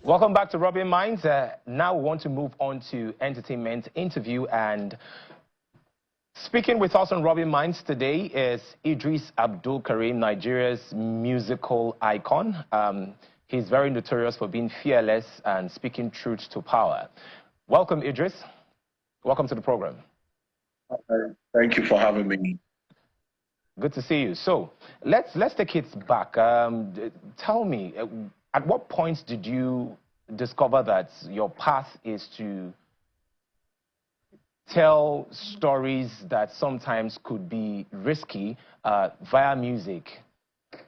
Welcome back to Rubbin'minds. Now we want to move on to entertainment interview, and speaking with us on Rubbin'minds today is Eedris Abdulkareem, Nigeria's musical icon. He's very notorious for being fearless and speaking truth to power. Welcome, Eedris. Welcome to the program. Thank you for having me. Good to see you. So let's take it back. Tell me, at what point did you discover that your path is to tell stories that sometimes could be risky via music?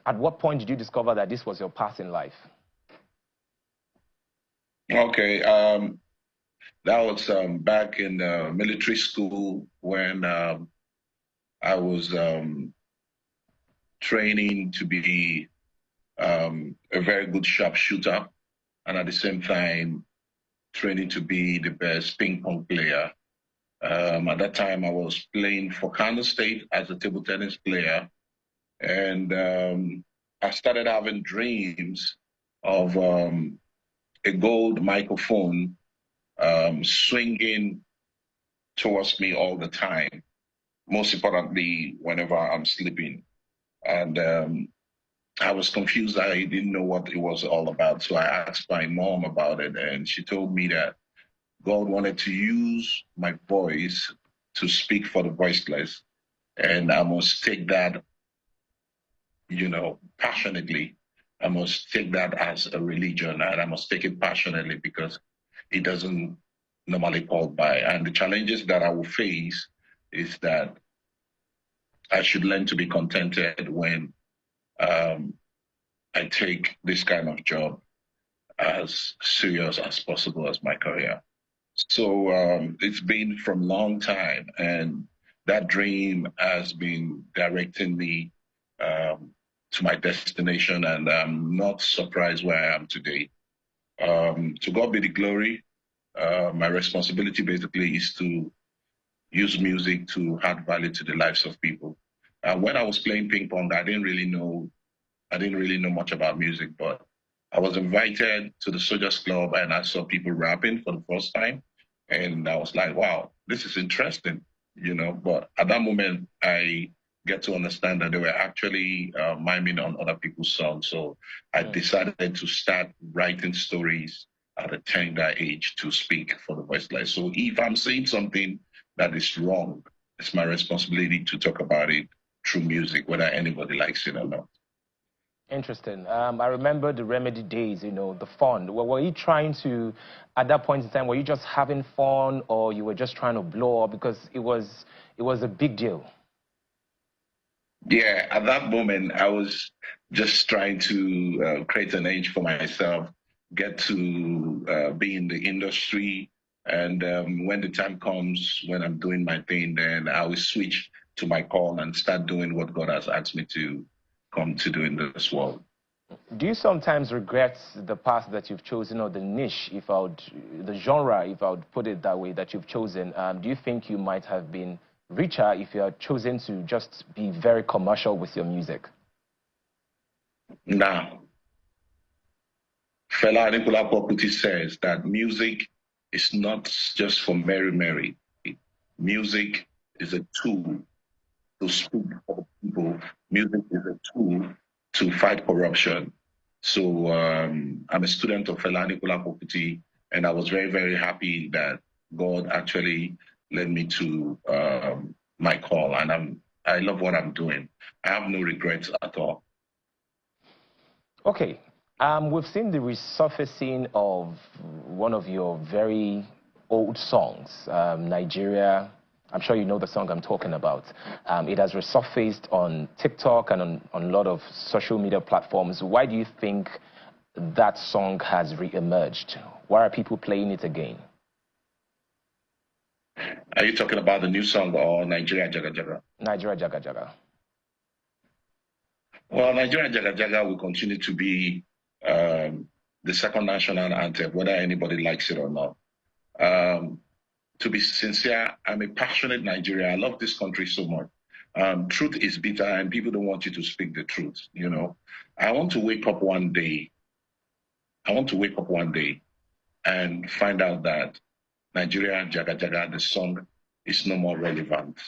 At what point did you discover that this was your path in life? Okay, that was back in military school when I was training to be a very good sharpshooter, and at the same time training to be the best ping pong player. At that time, I was playing for Kano State as a table tennis player, and I started having dreams of a gold microphone swinging towards me all the time, most importantly, whenever I'm sleeping. And I was confused. I didn't know what it was all about. So I asked my mom about it, and she told me that God wanted to use my voice to speak for the voiceless. And I must take that, passionately. I must take that as a religion, and I must take it passionately because it doesn't normally fall by. And the challenges that I will face is that I should learn to be contented when I take this kind of job as serious as possible as my career. So it's been from a long time, and that dream has been directing me to my destination, and I'm not surprised where I am today. To God be the glory. My responsibility basically is to use music to add value to the lives of people. When I was playing ping pong, I didn't really know much about music, but I was invited to the Soldiers Club and I saw people rapping for the first time. And I was like, wow, this is interesting, But at that moment, I get to understand that they were actually miming on other people's songs. So I decided to start writing stories at a tender age to speak for the voiceless. So if I'm saying something that is wrong, it's my responsibility to talk about it through music, whether anybody likes it or not. Interesting. I remember the Remedy days, the fun. Were you trying to, at that point in time, were you just having fun, or you were just trying to blow up? Because it was a big deal. Yeah, at that moment, I was just trying to create an edge for myself, get to be in the industry. And when the time comes, when I'm doing my thing, then I will switch to my call and start doing what God has asked me to come to do in this world. Do you sometimes regret the path that you've chosen, or the niche, the genre, if I would put it that way, that you've chosen? Do you think you might have been richer if you had chosen to just be very commercial with your music? Now, Fela Anikulapo says that music is not just for Mary. Music is a tool to speak for people. Music is a tool to fight corruption. So I'm a student of Fela Anikulapo, and I was very, very happy that God actually led me to my call, and I love what I'm doing. I have no regrets at all. Okay. We've seen the resurfacing of one of your very old songs, Nigeria. I'm sure you know the song I'm talking about. It has resurfaced on TikTok and on a lot of social media platforms. Why do you think that song has re-emerged? Why are people playing it again? Are you talking about the new song or Nigeria Jaga Jaga? Nigeria Jaga Jaga. Well, Nigeria Jaga Jaga will continue to be the second national anthem, whether anybody likes it or not. To be sincere, I'm a passionate Nigerian. I love this country so much. Truth is bitter, and people don't want you to speak the truth, I want to wake up one day I want to wake up one day and find out that Nigeria Jaga Jaga, the song, is no more relevant.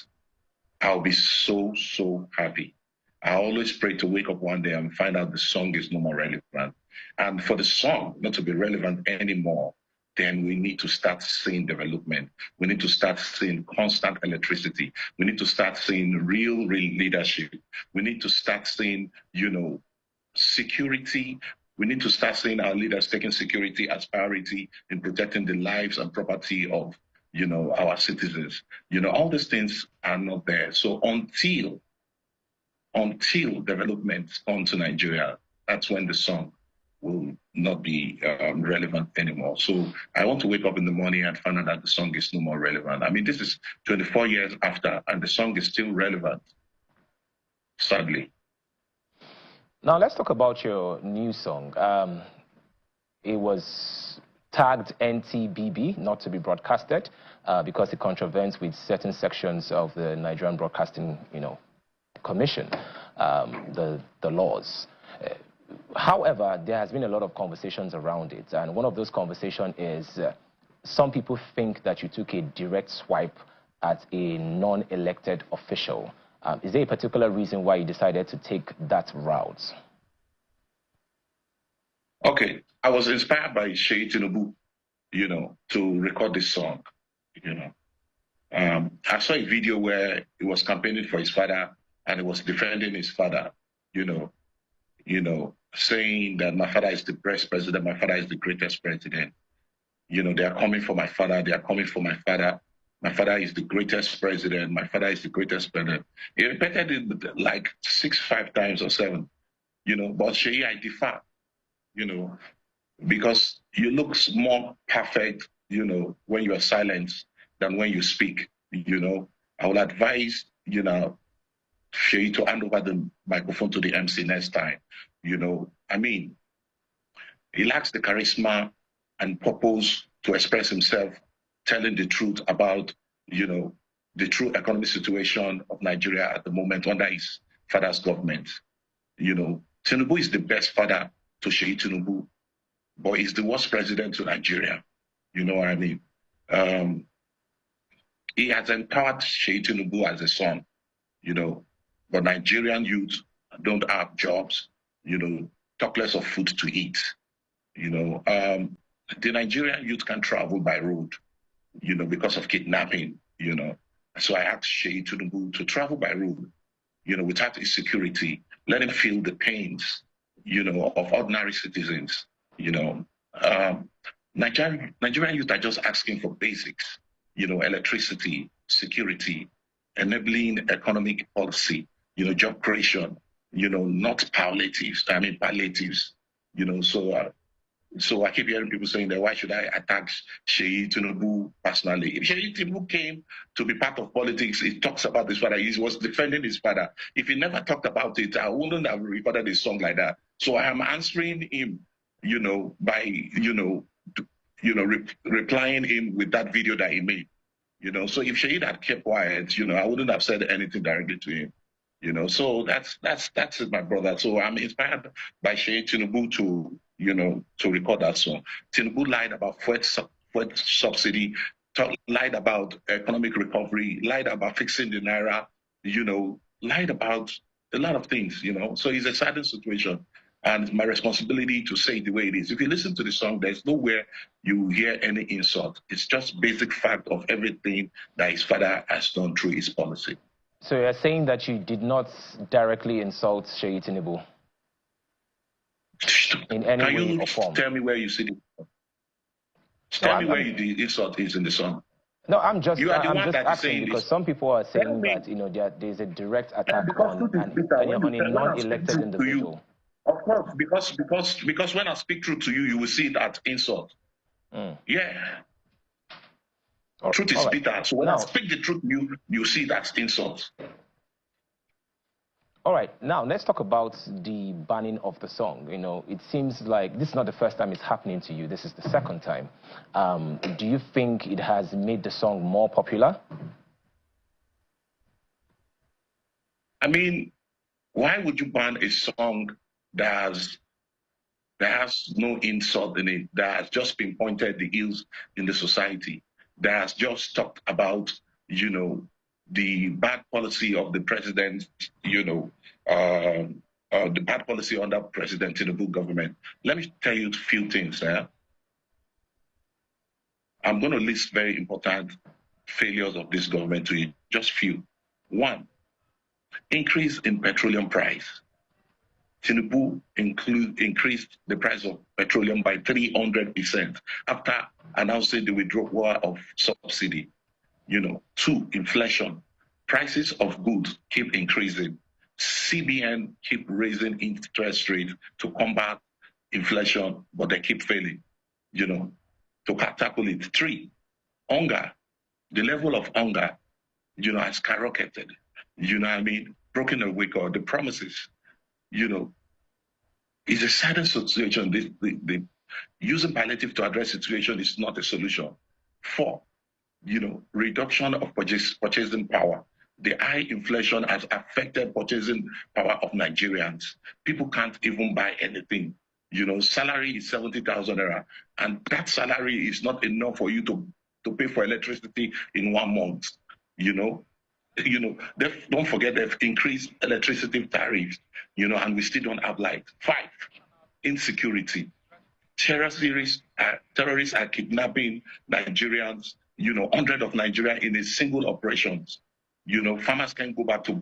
I'll be so, so happy. I always pray to wake up one day and find out the song is no more relevant. And for the song not to be relevant anymore, then we need to start seeing development. We need to start seeing constant electricity. We need to start seeing real leadership. We need to start seeing, security. We need to start seeing our leaders taking security as priority in protecting the lives and property of, our citizens. All these things are not there. So until development come to Nigeria, that's when the song will not be relevant anymore. So I want to wake up in the morning and find out that the song is no more relevant. I mean, this is 24 years after, and the song is still relevant, sadly. Now, let's talk about your new song. It was tagged NTBB, not to be broadcasted, because it contravenes with certain sections of the Nigerian Broadcasting, Commission, the laws. However, there has been a lot of conversations around it, and one of those conversations is some people think that you took a direct swipe at a non-elected official. Is there a particular reason why you decided to take that route? Okay, I was inspired by Seyi Tinubu, to record this song. I saw a video where he was campaigning for his father and he was defending his father, saying that my father is the best president, my father is the greatest president. They are coming for my father, they are coming for my father. My father is the greatest president, my father is the greatest president. He repeated it like 5 times or 7, but Seyi, I differ, because you look more perfect, when you are silent than when you speak, I will advise, Seyi to hand over the microphone to the MC next time. I mean, he lacks the charisma and purpose to express himself, telling the truth about, the true economic situation of Nigeria at the moment under his father's government. Tinubu is the best father to Seyi Tinubu, but he's the worst president to Nigeria. You know what I mean? He has empowered Seyi Tinubu as a son, but Nigerian youth don't have jobs, talk less of food to eat. The Nigerian youth can travel by road, because of kidnapping, So I asked Seyi Tinubu to travel by road, without insecurity, let him feel the pains, of ordinary citizens, Nigerian youth are just asking for basics, electricity, security, enabling economic policy, job creation, not palliatives. I mean palliatives, So I keep hearing people saying that why should I attack Seyi Tinubu personally? If Seyi Tinubu came to be part of politics, he talks about his father. He was defending his father. If he never talked about it, I wouldn't have recorded a song like that. So I am answering him, by, replying him with that video that he made. So if Seyi had kept quiet, I wouldn't have said anything directly to him. So that's it, my brother. So I'm inspired by Seyi Tinubu to record that song. Tinubu lied about fuel subsidy, lied about economic recovery, lied about fixing the naira, lied about a lot of things, So it's a saddening situation. And it's my responsibility to say it the way it is. If you listen to the song, there's nowhere you hear any insult. It's just basic fact of everything that his father has done through his policy. So you're saying that you did not directly insult Seyi Tinubu in any way or form? Tell me where you see it? Tell me where the insult is in the song. No, I'm just asking because some people are saying that there's a direct attack on a non-elected individual. Of course, because when I speak truth to you, you will see it as insult. Yeah. Truth is bitter. So when I speak the truth, you see it as insult. All right. Now, let's talk about the banning of the song. It seems like this is not the first time it's happening to you. This is the second time. Do you think it has made the song more popular? I mean, why would you ban a song that has that has no insult in it, that has just pinpointed the ills in the society, that has just talked about, the bad policy of the president, the bad policy under President Tinubu government. Let me tell you a few things. I'm going to list very important failures of this government to you, just few. One, increase in petroleum price. Tinubu increased the price of petroleum by 300% after announcing the withdrawal of subsidy. Two, inflation. Prices of goods keep increasing. CBN keep raising interest rates to combat inflation, but they keep failing, to tackle it. Three, hunger. The level of hunger, has skyrocketed. Broken away, or the promises, it's a saddened situation. The using palliative to address the situation is not a solution. Four, reduction of purchasing power. The high inflation has affected purchasing power of Nigerians. People can't even buy anything. Salary is 70,000 naira, and that salary is not enough for you to pay for electricity in 1 month. Don't forget they've increased electricity tariffs, and we still don't have light. Five, insecurity. Terrorists are kidnapping Nigerians, hundreds of Nigerians in a single operations. Farmers can't go back to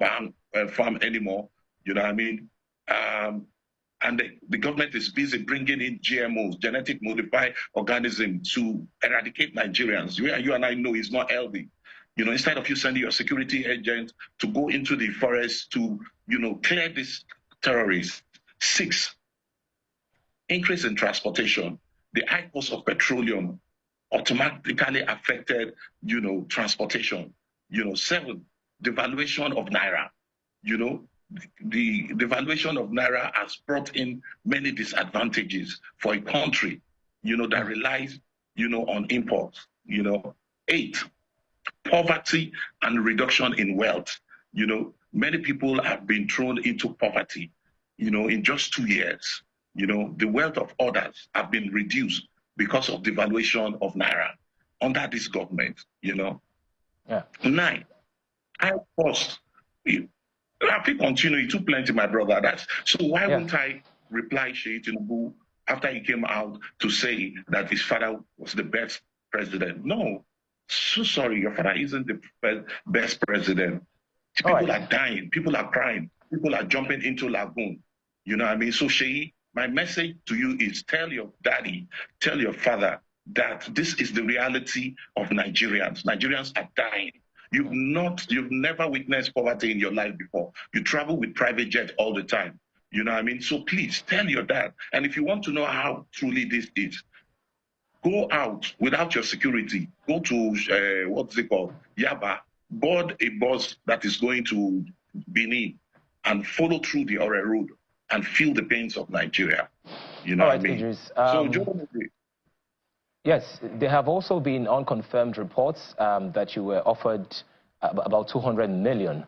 farm anymore, and the government is busy bringing in GMOs, genetic modified organisms, to eradicate Nigerians. You and I know it's not healthy. Instead of you sending your security agent to go into the forest to, clear these terrorists. Six, increase in transportation. The high cost of petroleum automatically affected, transportation. Seven, devaluation of Naira. The devaluation of Naira has brought in many disadvantages for a country, that relies, on imports. Eight, poverty and reduction in wealth. Many people have been thrown into poverty, in just 2 years. The wealth of others have been reduced because of devaluation of Naira under this government, Yeah. Nine, high cost. I think continue. It took plenty, my brother. So why wouldn't I reply Seyi Tinubu after he came out to say that his father was the best president? No. So sorry, your father isn't the best president. People are dying. People are crying. People are jumping into lagoon. So Seyi, my message to you is tell your daddy, tell your father that this is the reality of Nigerians. Nigerians are dying. You've never witnessed poverty in your life before. You travel with private jet all the time. So please tell your dad. And if you want to know how truly this is, go out without your security. Go to, what's it called? Yaba. Board a bus that is going to Benin and follow through the Ore Road and feel the pains of Nigeria. What I mean? Eedris, yes, there have also been unconfirmed reports that you were offered about 200 million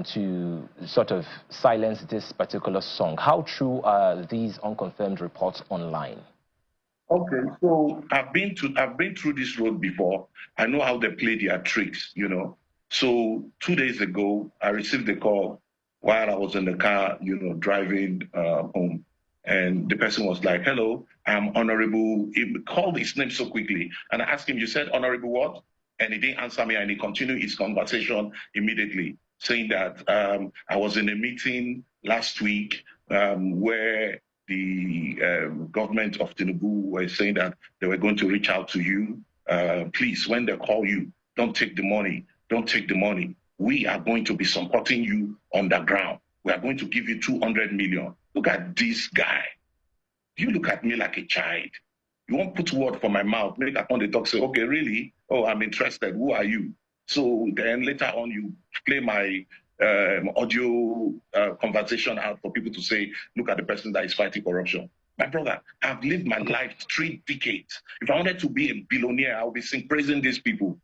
to sort of silence this particular song. How true are these unconfirmed reports online? Okay, so I've been through this road before. I know how they play their tricks, So 2 days ago, I received a call while I was in the car, driving home. And the person was like, hello, I'm Honorable. He called his name so quickly. And I asked him, you said Honorable what? And he didn't answer me. And he continued his conversation immediately, saying that I was in a meeting last week where the government of Tinubu were saying that they were going to reach out to you. Please, when they call you, don't take the money. Don't take the money. We are going to be supporting you on the ground. We are going to give you 200 million. Look at this guy. You look at me like a child. You won't put word for my mouth. Make up on the talk, say, okay, really? Oh, I'm interested. Who are you? So then later on, you play my audio conversation out for people to say, look at the person that is fighting corruption. My brother, I've lived my life 3 decades. If I wanted to be a billionaire, I would be praising these people.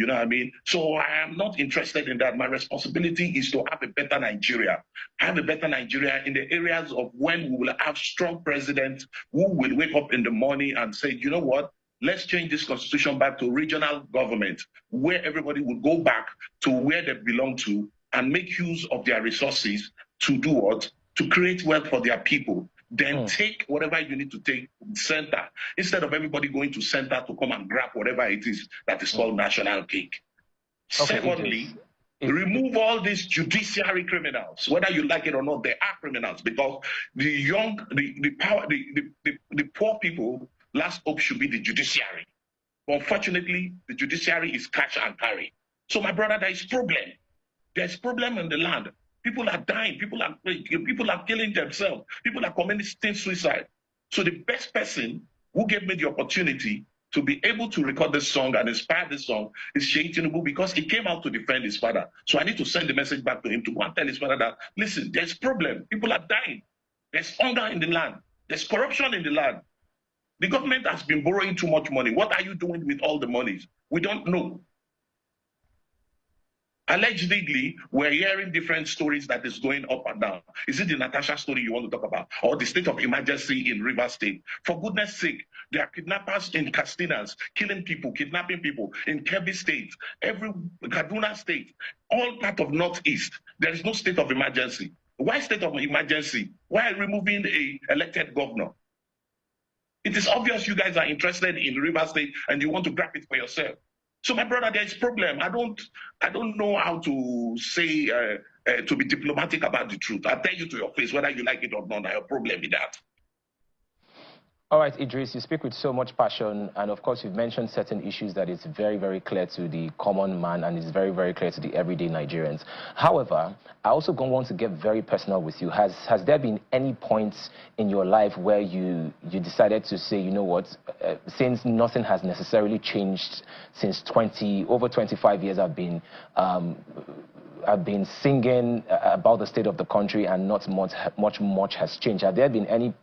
You know what I mean? So I am not interested in that. My responsibility is to have a better Nigeria. Have a better Nigeria in the areas of when we will have strong presidents who will wake up in the morning and say, you know what? Let's change this constitution back to regional government, where everybody will go back to where they belong to and make use of their resources to do what? To create wealth for their people. Then take whatever you need to take from center, instead of everybody going to center to come and grab whatever it is that is called national cake. Okay, secondly, remove all these judiciary criminals. Whether you like it or not, they are criminals, because the poor people, last hope should be the judiciary. But unfortunately, the judiciary is cash and carry. So my brother, there is problem. There's problem in the land. People are dying. People are killing themselves. People are committing suicide. So the best person who gave me the opportunity to be able to record this song and inspire this song is Seyi Tinubu, because he came out to defend his father. So I need to send the message back to him to go and tell his father that, listen, there's problem. People are dying. There's hunger in the land. There's corruption in the land. The government has been borrowing too much money. What are you doing with all the monies? We don't know. Allegedly, we're hearing different stories that is going up and down. Is it the Natasha story you want to talk about? Or the state of emergency in River State? For goodness sake, there are kidnappers in Castinas, killing people, kidnapping people in Kebbi State, every Kaduna State, all part of Northeast. There is no state of emergency. Why state of emergency? Why removing a elected governor? It is obvious you guys are interested in River State and you want to grab it for yourself. So my brother, there's problem. I don't know how to say to be diplomatic about the truth. I'll tell you to your face whether you like it or not. I have a problem with that. All right, Eedris, you speak with so much passion, and of course you've mentioned certain issues that is very, very clear to the common man and is very, very clear to the everyday Nigerians. However, I also want to get very personal with you. Has there been any points in your life where you decided to say, you know what, since nothing has necessarily changed since over 25 years I've been singing about the state of the country and not much has changed. Have there been any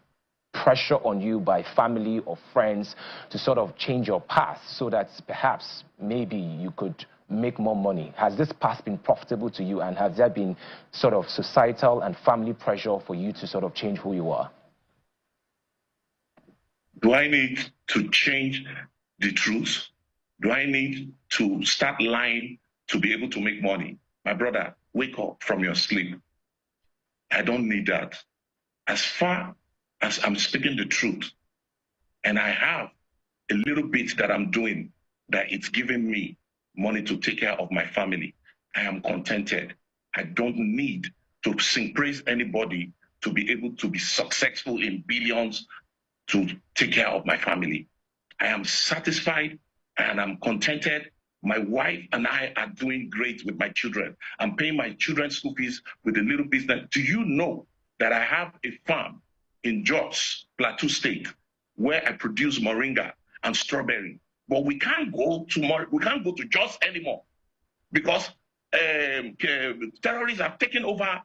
pressure on you by family or friends to sort of change your path so that perhaps maybe you could make more money? Has this path been profitable to you, and has there been sort of societal and family pressure for you to sort of change who you are? Do I need to change the truth? Do I need to start lying to be able to make money? My brother, wake up from your sleep. I don't need that. As far as I'm speaking the truth, and I have a little bit that I'm doing that it's giving me money to take care of my family, I am contented. I don't need to sing praise anybody to be able to be successful in billions to take care of my family. I am satisfied and I'm contented. My wife and I are doing great with my children. I'm paying my children's school fees with a little business. Do you know that I have a farm in Jos, Plateau State, where I produce moringa and strawberry? But we can't go to Jos anymore because terrorists have taken over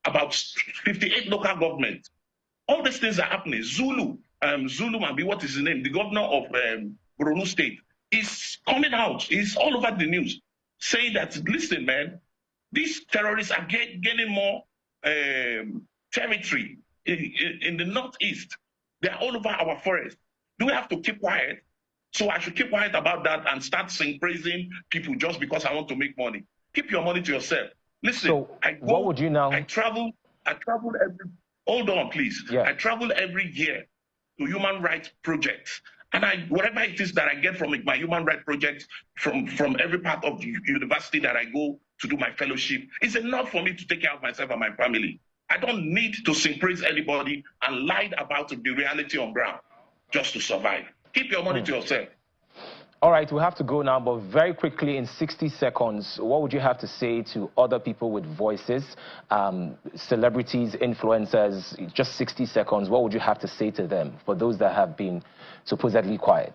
about 58 local governments. All these things are happening. Zulu Mambi, what is his name? The governor of Borno State is coming out. He's all over the news saying that, listen, man, these terrorists are gaining more territory in the Northeast. They're all over our forest. Do we have to keep quiet? So I should keep quiet about that and start praising people just because I want to make money. Keep your money to yourself. Listen, so what would you now? I travel every, hold on please. Yeah. I travel every year to human rights projects. And whatever it is that I get from my human rights projects, from every part of the university that I go to do my fellowship, is enough for me to take care of myself and my family. I don't need to sing praise anybody and lie about the reality on ground just to survive. Keep your money to yourself. All right, we have to go now, but very quickly, in 60 seconds, what would you have to say to other people with voices, celebrities, influencers? Just 60 seconds, what would you have to say to them, for those that have been supposedly quiet?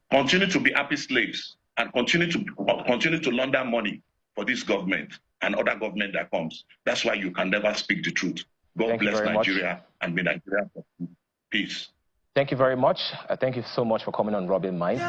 Continue to be happy slaves and continue to launder money for this government and other government that comes. That's why you can never speak the truth. God bless Nigeria and may Nigeria. Peace. Thank you very much. Thank you so much for coming on Rubbin'minds.